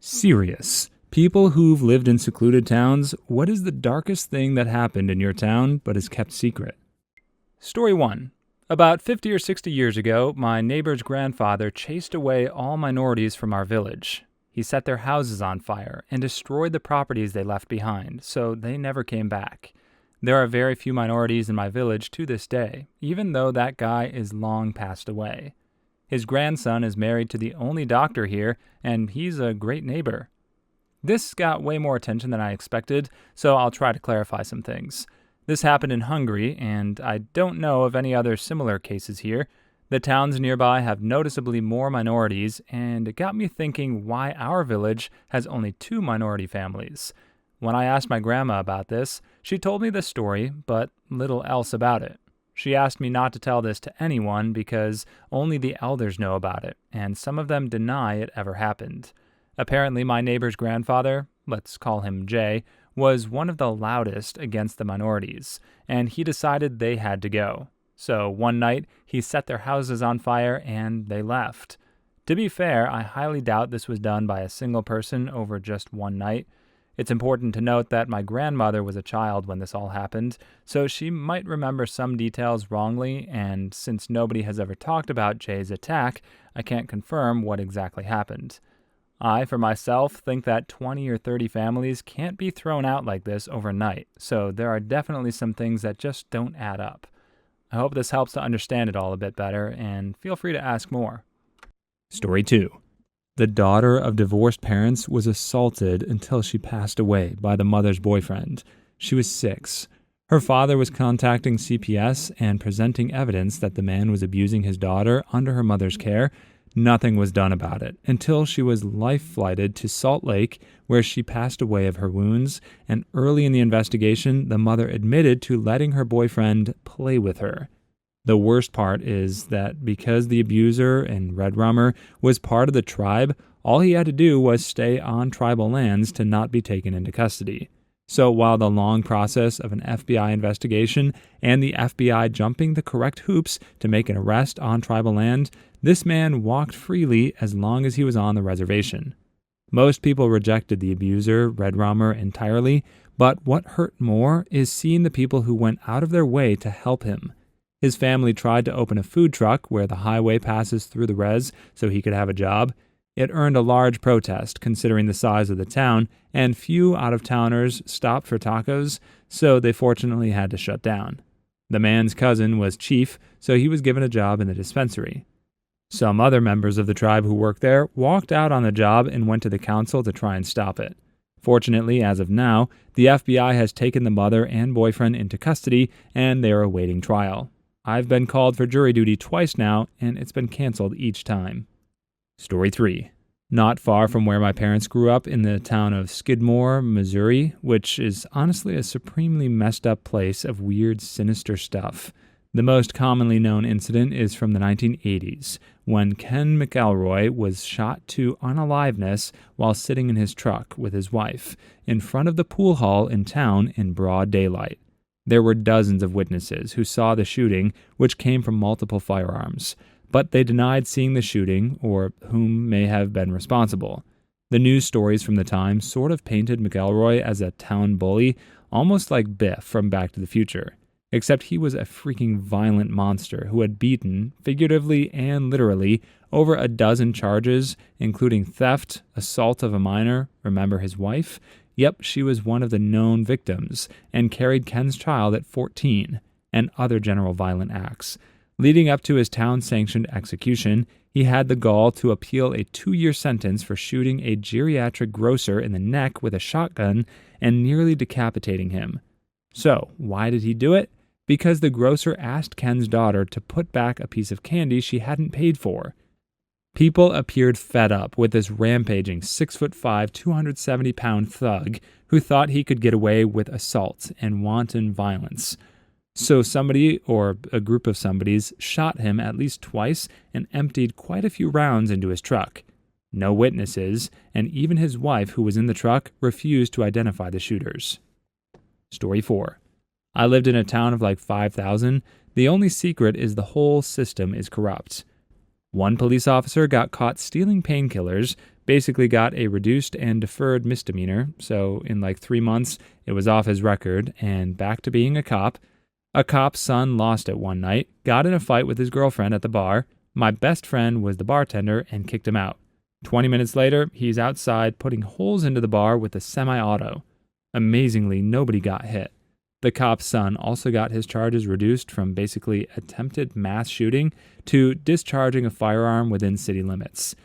Serious. People who've lived in secluded towns, what is the darkest thing that happened in your town but is kept secret? Story 1. About 50 or 60 years ago, my neighbor's grandfather chased away all minorities from our village. He set their houses on fire and destroyed the properties they left behind, so they never came back. There are very few minorities in my village to this day, even though that guy is long passed away. His grandson is married to the only doctor here, and he's a great neighbor. This got way more attention than I expected, so I'll try to clarify some things. This happened in Hungary, and I don't know of any other similar cases here. The towns nearby have noticeably more minorities, and it got me thinking why our village has only 2 minority families. When I asked my grandma about this, she told me the story, but little else about it. She asked me not to tell this to anyone because only the elders know about it, and some of them deny it ever happened. Apparently, my neighbor's grandfather, let's call him Jay, was one of the loudest against the minorities, and he decided they had to go. So one night, he set their houses on fire and they left. To be fair, I highly doubt this was done by a single person over just one night. It's important to note that my grandmother was a child when this all happened, so she might remember some details wrongly, and since nobody has ever talked about Jay's attack, I can't confirm what exactly happened. I, for myself, think that 20 or 30 families can't be thrown out like this overnight, so there are definitely some things that just don't add up. I hope this helps to understand it all a bit better, and feel free to ask more. Story 2. The daughter of divorced parents was assaulted until she passed away by the mother's boyfriend. She was 6. Her father was contacting CPS and presenting evidence that the man was abusing his daughter under her mother's care. Nothing was done about it until she was life-flighted to Salt Lake, where she passed away of her wounds, and early in the investigation, the mother admitted to letting her boyfriend play with her. The worst part is that because the abuser and Red Rummer was part of the tribe, all he had to do was stay on tribal lands to not be taken into custody. So while the long process of an FBI investigation and the FBI jumping the correct hoops to make an arrest on tribal land, this man walked freely as long as he was on the reservation. Most people rejected the abuser, Red Rummer, entirely, but what hurt more is seeing the people who went out of their way to help him. His family tried to open a food truck where the highway passes through the res so he could have a job. It earned a large protest considering the size of the town, and few out-of-towners stopped for tacos, so they fortunately had to shut down. The man's cousin was chief, so he was given a job in the dispensary. Some other members of the tribe who worked there walked out on the job and went to the council to try and stop it. Fortunately, as of now, the FBI has taken the mother and boyfriend into custody, and they are awaiting trial. I've been called for jury duty twice now, and it's been canceled each time. Story 3. Not far from where my parents grew up in the town of Skidmore, Missouri, which is honestly a supremely messed up place of weird, sinister stuff. The most commonly known incident is from the 1980s, when Ken McElroy was shot to unaliveness while sitting in his truck with his wife in front of the pool hall in town in broad daylight. There were dozens of witnesses who saw the shooting, which came from multiple firearms, but they denied seeing the shooting or whom may have been responsible. The news stories from the time sort of painted McElroy as a town bully, almost like Biff from Back to the Future, except he was a freaking violent monster who had beaten, figuratively and literally, over a dozen charges, including theft, assault of a minor, remember his wife? Yep, she was one of the known victims and carried Ken's child at 14, and other general violent acts. Leading up to his town-sanctioned execution, he had the gall to appeal a 2-year sentence for shooting a geriatric grocer in the neck with a shotgun and nearly decapitating him. So, why did he do it? Because the grocer asked Ken's daughter to put back a piece of candy she hadn't paid for. People appeared fed up with this rampaging 6'5", 270-pound thug who thought he could get away with assault and wanton violence. So somebody, or a group of somebodies, shot him at least twice and emptied quite a few rounds into his truck. No witnesses, and even his wife, who was in the truck, refused to identify the shooters. Story 4. I lived in a town of like 5,000. The only secret is the whole system is corrupt. One police officer got caught stealing painkillers, Basically got a reduced and deferred misdemeanor, so in like 3 months, it was off his record and back to being a cop. A cop's son lost it one night, got in a fight with his girlfriend at the bar. My best friend was the bartender and kicked him out. 20 minutes later, he's outside putting holes into the bar with a semi-auto. Amazingly, nobody got hit. The cop's son also got his charges reduced from basically attempted mass shooting to discharging a firearm within city limits.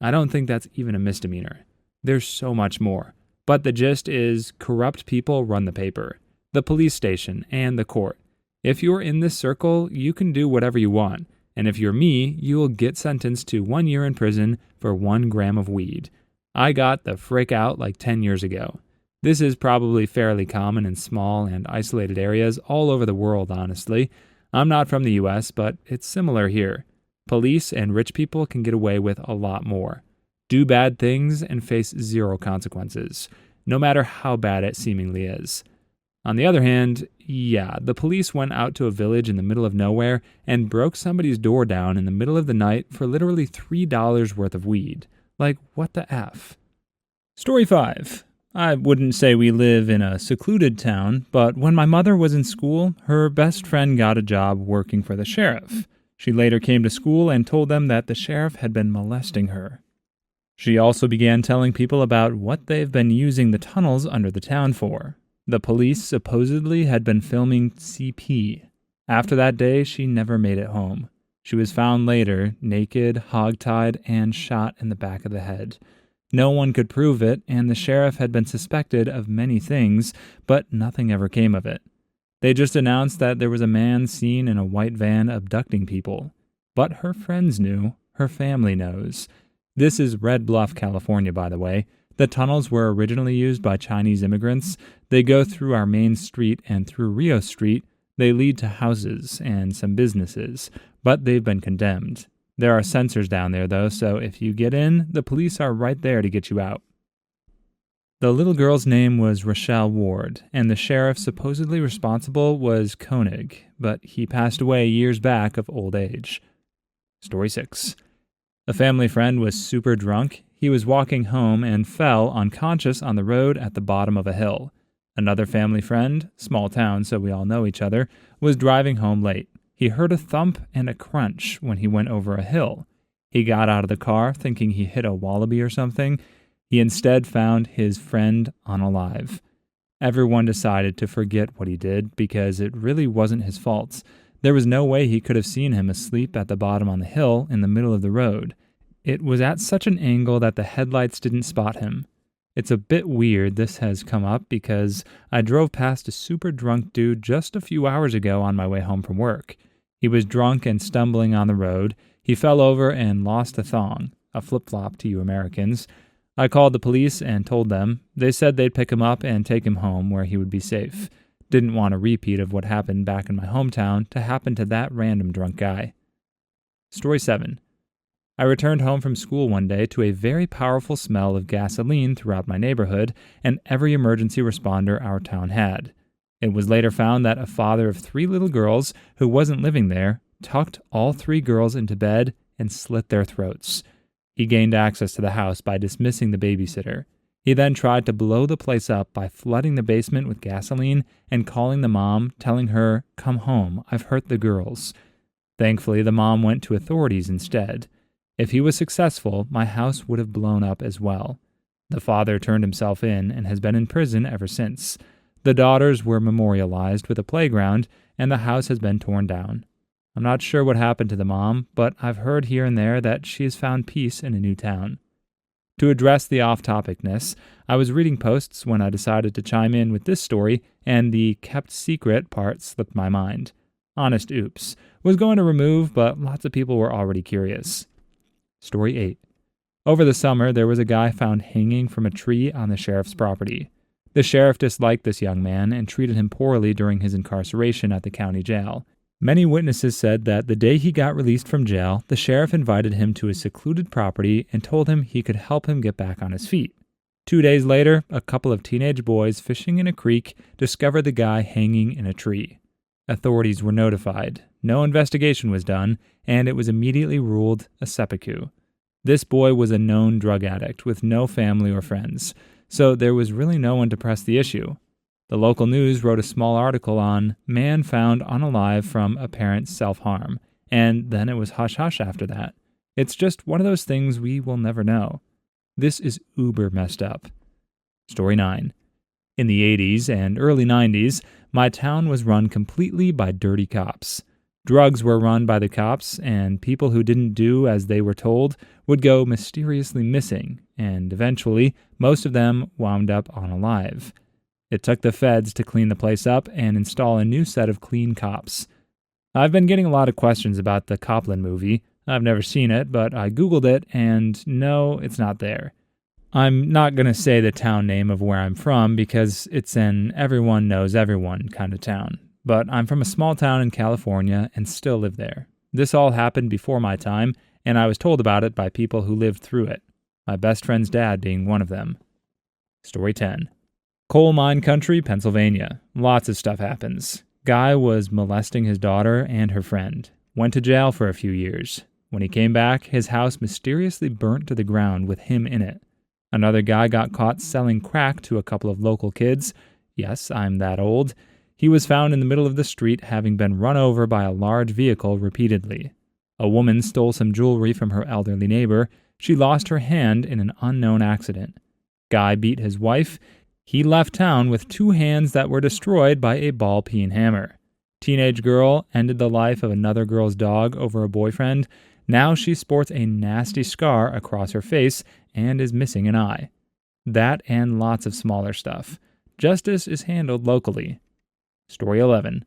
I don't think that's even a misdemeanor. There's so much more. But the gist is corrupt people run the paper, the police station, and the court. If you're in this circle, you can do whatever you want. And if you're me, you will get sentenced to 1 year in prison for 1 gram of weed. I got the frick out like 10 years ago. This is probably fairly common in small and isolated areas all over the world, honestly. I'm not from the US, but it's similar here. Police and rich people can get away with a lot more. Do bad things and face 0 consequences, no matter how bad it seemingly is. On the other hand, yeah, the police went out to a village in the middle of nowhere and broke somebody's door down in the middle of the night for literally $3 worth of weed. Like, what the F? Story 5. I wouldn't say we live in a secluded town, but when my mother was in school, her best friend got a job working for the sheriff. She later came to school and told them that the sheriff had been molesting her. She also began telling people about what they've been using the tunnels under the town for. The police supposedly had been filming CP. After that day, she never made it home. She was found later, naked, hogtied, and shot in the back of the head. No one could prove it, and the sheriff had been suspected of many things, but nothing ever came of it. They just announced that there was a man seen in a white van abducting people. But her friends knew. Her family knows. This is Red Bluff, California, by the way. The tunnels were originally used by Chinese immigrants. They go through our main street and through Rio Street. They lead to houses and some businesses, but they've been condemned. There are sensors down there, though, so if you get in, the police are right there to get you out. The little girl's name was Rochelle Ward, and the sheriff supposedly responsible was Koenig, but he passed away years back of old age. Story 6. A family friend was super drunk. He was walking home and fell unconscious on the road at the bottom of a hill. Another family friend, small town so we all know each other, was driving home late. He heard a thump and a crunch when he went over a hill. He got out of the car thinking he hit a wallaby or something. He instead found his friend unalive. Everyone decided to forget what he did because it really wasn't his fault. There was no way he could have seen him asleep at the bottom on the hill in the middle of the road. It was at such an angle that the headlights didn't spot him. It's a bit weird this has come up because I drove past a super drunk dude just a few hours ago on my way home from work. He was drunk and stumbling on the road. He fell over and lost a thong, a flip-flop to you Americans. I called the police and told them. They said they'd pick him up and take him home where he would be safe. Didn't want a repeat of what happened back in my hometown to happen to that random drunk guy. Story 7. I returned home from school one day to a very powerful smell of gasoline throughout my neighborhood and every emergency responder our town had. It was later found that a father of 3 little girls who wasn't living there tucked all 3 girls into bed and slit their throats. He gained access to the house by dismissing the babysitter. He then tried to blow the place up by flooding the basement with gasoline and calling the mom, telling her, "Come home, I've hurt the girls." Thankfully, the mom went to authorities instead. If he was successful, my house would have blown up as well. The father turned himself in and has been in prison ever since. The daughters were memorialized with a playground, and the house has been torn down. I'm not sure what happened to the mom, but I've heard here and there that she has found peace in a new town. To address the off-topicness, I was reading posts when I decided to chime in with this story, and the kept secret part slipped my mind. Honest oops. Was going to remove, but lots of people were already curious. Story 8. Over the summer, there was a guy found hanging from a tree on the sheriff's property. The sheriff disliked this young man and treated him poorly during his incarceration at the county jail. Many witnesses said that the day he got released from jail, the sheriff invited him to his secluded property and told him he could help him get back on his feet. 2 days later, a couple of teenage boys fishing in a creek discovered the guy hanging in a tree. Authorities were notified. No investigation was done, and it was immediately ruled a seppuku. This boy was a known drug addict with no family or friends, so there was really no one to press the issue. The local news wrote a small article on "Man found unalive from apparent self-harm," and then it was hush-hush after that. It's just one of those things we will never know. This is uber messed up. Story 9. In the 80s and early 90s, my town was run completely by dirty cops. Drugs were run by the cops, and people who didn't do as they were told would go mysteriously missing, and eventually, most of them wound up unalive. It took the feds to clean the place up and install a new set of clean cops. I've been getting a lot of questions about the Copland movie. I've never seen it, but I Googled it, and no, it's not there. I'm not going to say the town name of where I'm from because it's an everyone knows everyone kind of town. But I'm from a small town in California and still live there. This all happened before my time, and I was told about it by people who lived through it. My best friend's dad being one of them. Story 10. Coal mine country, Pennsylvania. Lots of stuff happens. Guy was molesting his daughter and her friend. Went to jail for a few years. When he came back, his house mysteriously burnt to the ground with him in it. Another guy got caught selling crack to a couple of local kids. Yes, I'm that old. He was found in the middle of the street having been run over by a large vehicle repeatedly. A woman stole some jewelry from her elderly neighbor. She lost her hand in an unknown accident. Guy beat his wife. He left town with 2 hands that were destroyed by a ball-peen hammer. Teenage girl ended the life of another girl's dog over a boyfriend. Now she sports a nasty scar across her face and is missing an eye. That and lots of smaller stuff. Justice is handled locally. Story 11.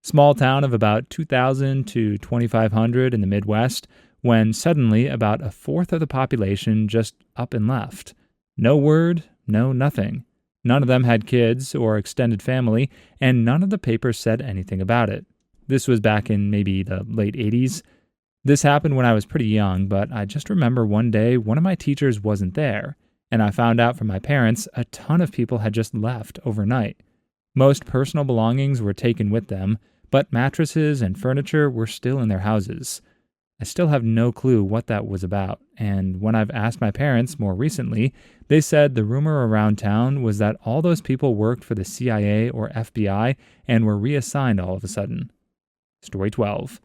Small town of about 2,000 to 2,500 in the Midwest, when suddenly about a fourth of the population just up and left. No word, no nothing. None of them had kids or extended family, and none of the papers said anything about it. This was back in maybe the late 80s. This happened when I was pretty young, but I just remember one day one of my teachers wasn't there, and I found out from my parents a ton of people had just left overnight. Most personal belongings were taken with them, but mattresses and furniture were still in their houses. I still have no clue what that was about, and when I've asked my parents more recently, they said the rumor around town was that all those people worked for the CIA or FBI and were reassigned all of a sudden. Story 12.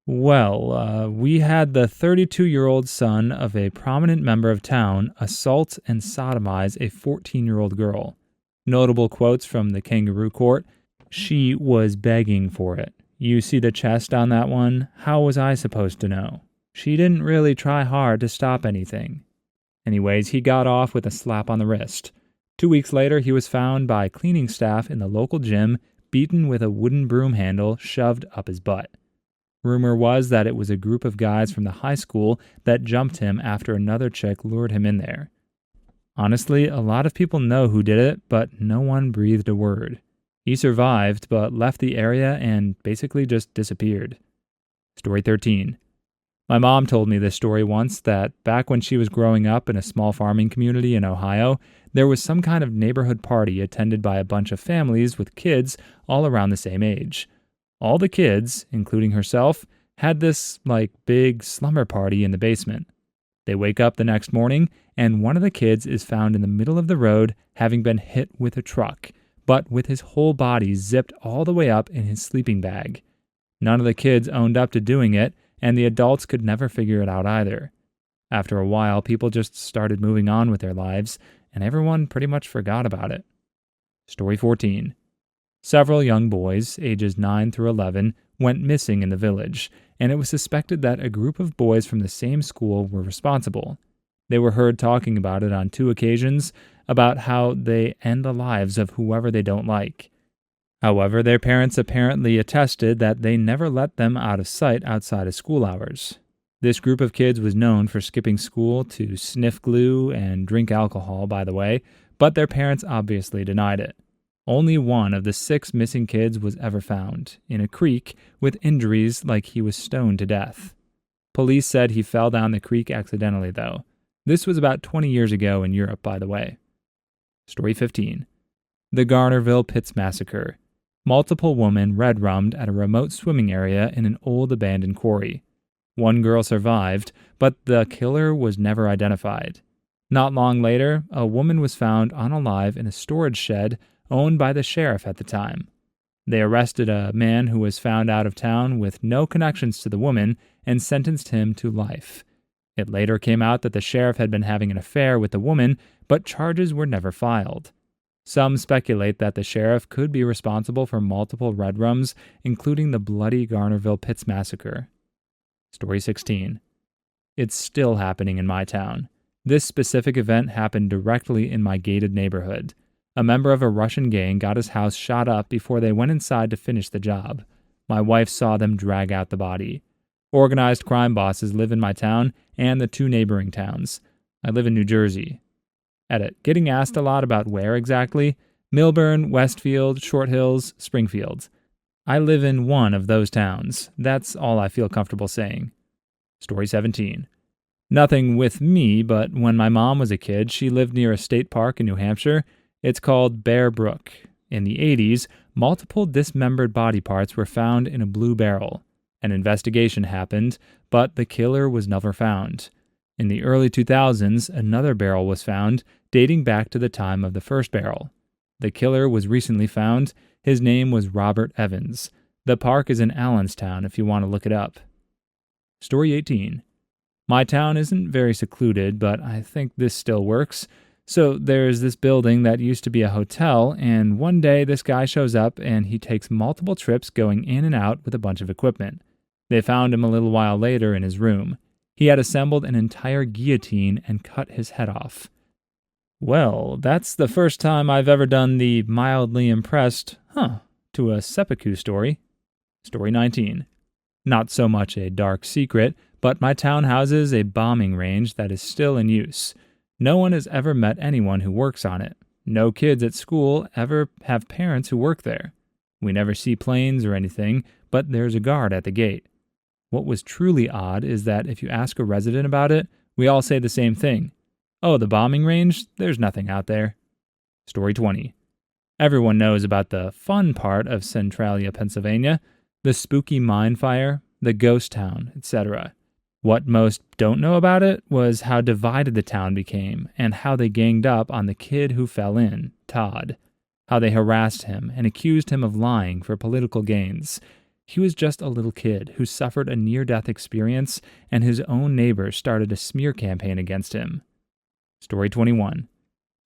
Well, we had the 32-year-old son of a prominent member of town assault and sodomize a 14-year-old girl. Notable quotes from the kangaroo court: "She was begging for it. You see the chest on that one? How was I supposed to know? She didn't really try hard to stop anything." Anyways, he got off with a slap on the wrist. 2 weeks later, he was found by cleaning staff in the local gym, beaten with a wooden broom handle shoved up his butt. Rumor was that it was a group of guys from the high school that jumped him after another chick lured him in there. Honestly, a lot of people know who did it, but no one breathed a word. He survived, but left the area and basically just disappeared. Story 13. My mom told me this story once, that back when she was growing up in a small farming community in Ohio, there was some kind of neighborhood party attended by a bunch of families with kids all around the same age. All the kids, including herself, had this, big slumber party in the basement. They wake up the next morning, and one of the kids is found in the middle of the road having been hit with a truck, but with his whole body zipped all the way up in his sleeping bag. None of the kids owned up to doing it, and the adults could never figure it out either. After a while, people just started moving on with their lives, and everyone pretty much forgot about it. Story 14. Several young boys, ages 9 through 11, went missing in the village, and it was suspected that a group of boys from the same school were responsible. They were heard talking about it on 2 occasions, about how they end the lives of whoever they don't like. However, their parents apparently attested that they never let them out of sight outside of school hours. This group of kids was known for skipping school to sniff glue and drink alcohol, by the way, but their parents obviously denied it. Only one of the 6 missing kids was ever found, in a creek, with injuries like he was stoned to death. Police said he fell down the creek accidentally, though. This was about 20 years ago in Europe, by the way. Story 15. The Garnerville Pits Massacre. Multiple women red-rummed at a remote swimming area in an old abandoned quarry. One girl survived, but the killer was never identified. Not long later, a woman was found unalive in a storage shed owned by the sheriff at the time. They arrested a man who was found out of town with no connections to the woman and sentenced him to life. It later came out that the sheriff had been having an affair with the woman, but charges were never filed. Some speculate that the sheriff could be responsible for multiple Red Rums, including the bloody Garnerville Pits massacre. Story 16. It's still happening in my town. This specific event happened directly in my gated neighborhood. A member of a Russian gang got his house shot up before they went inside to finish the job. My wife saw them drag out the body. Organized crime bosses live in my town and the 2 neighboring towns. I live in New Jersey. Edit. Getting asked a lot about where exactly? Millburn, Westfield, Short Hills, Springfield. I live in one of those towns. That's all I feel comfortable saying. Story 17. Nothing with me, but when my mom was a kid, she lived near a state park in New Hampshire. It's called Bear Brook. In the 80s, multiple dismembered body parts were found in a blue barrel. An investigation happened, but the killer was never found. In the early 2000s, another barrel was found, dating back to the time of the first barrel. The killer was recently found. His name was Robert Evans. The park is in Allenstown if you want to look it up. Story 18. My town isn't very secluded, but I think this still works. So there's this building that used to be a hotel, and one day this guy shows up and he takes multiple trips going in and out with a bunch of equipment. They found him a little while later in his room. He had assembled an entire guillotine and cut his head off. Well, that's the first time I've ever done the mildly impressed, to a seppuku story. Story 19. Not so much a dark secret, but my town houses a bombing range that is still in use. No one has ever met anyone who works on it. No kids at school ever have parents who work there. We never see planes or anything, but there's a guard at the gate. What was truly odd is that if you ask a resident about it, we all say the same thing. Oh, the bombing range? There's nothing out there. Story 20. Everyone knows about the fun part of Centralia, Pennsylvania, the spooky mine fire, the ghost town, etc. What most don't know about it was how divided the town became and how they ganged up on the kid who fell in, Todd. How they harassed him and accused him of lying for political gains. He was just a little kid who suffered a near-death experience, and his own neighbors started a smear campaign against him. Story 21.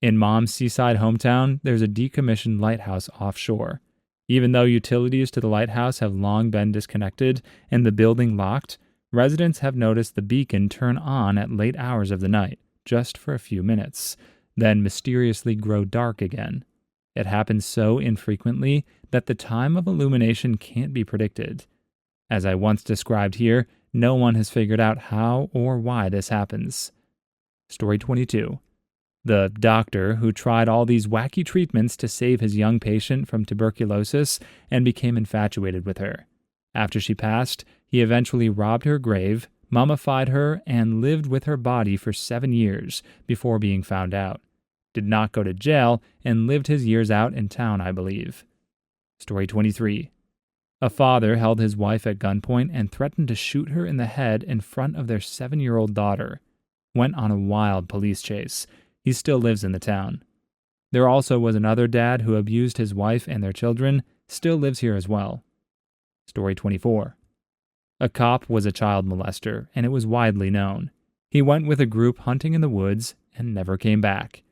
In Mom's seaside hometown, there's a decommissioned lighthouse offshore. Even though utilities to the lighthouse have long been disconnected and the building locked, residents have noticed the beacon turn on at late hours of the night, just for a few minutes, then mysteriously grow dark again. It happens so infrequently that the time of illumination can't be predicted. As I once described here, no one has figured out how or why this happens. Story 22. The doctor who tried all these wacky treatments to save his young patient from tuberculosis and became infatuated with her. After she passed, he eventually robbed her grave, mummified her, and lived with her body for 7 years before being found out. Did not go to jail and lived his years out in town, I believe. Story 23. A father held his wife at gunpoint and threatened to shoot her in the head in front of their 7-year-old daughter. Went on a wild police chase. He still lives in the town. There also was another dad who abused his wife and their children, still lives here as well. Story 24. A cop was a child molester, and it was widely known. He went with a group hunting in the woods and never came back.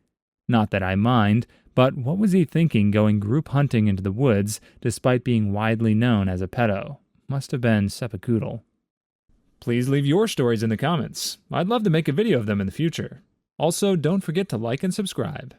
Not that I mind, but what was he thinking going group hunting into the woods despite being widely known as a pedo? Must have been seppuku. Please leave your stories in the comments. I'd love to make a video of them in the future. Also, don't forget to like and subscribe.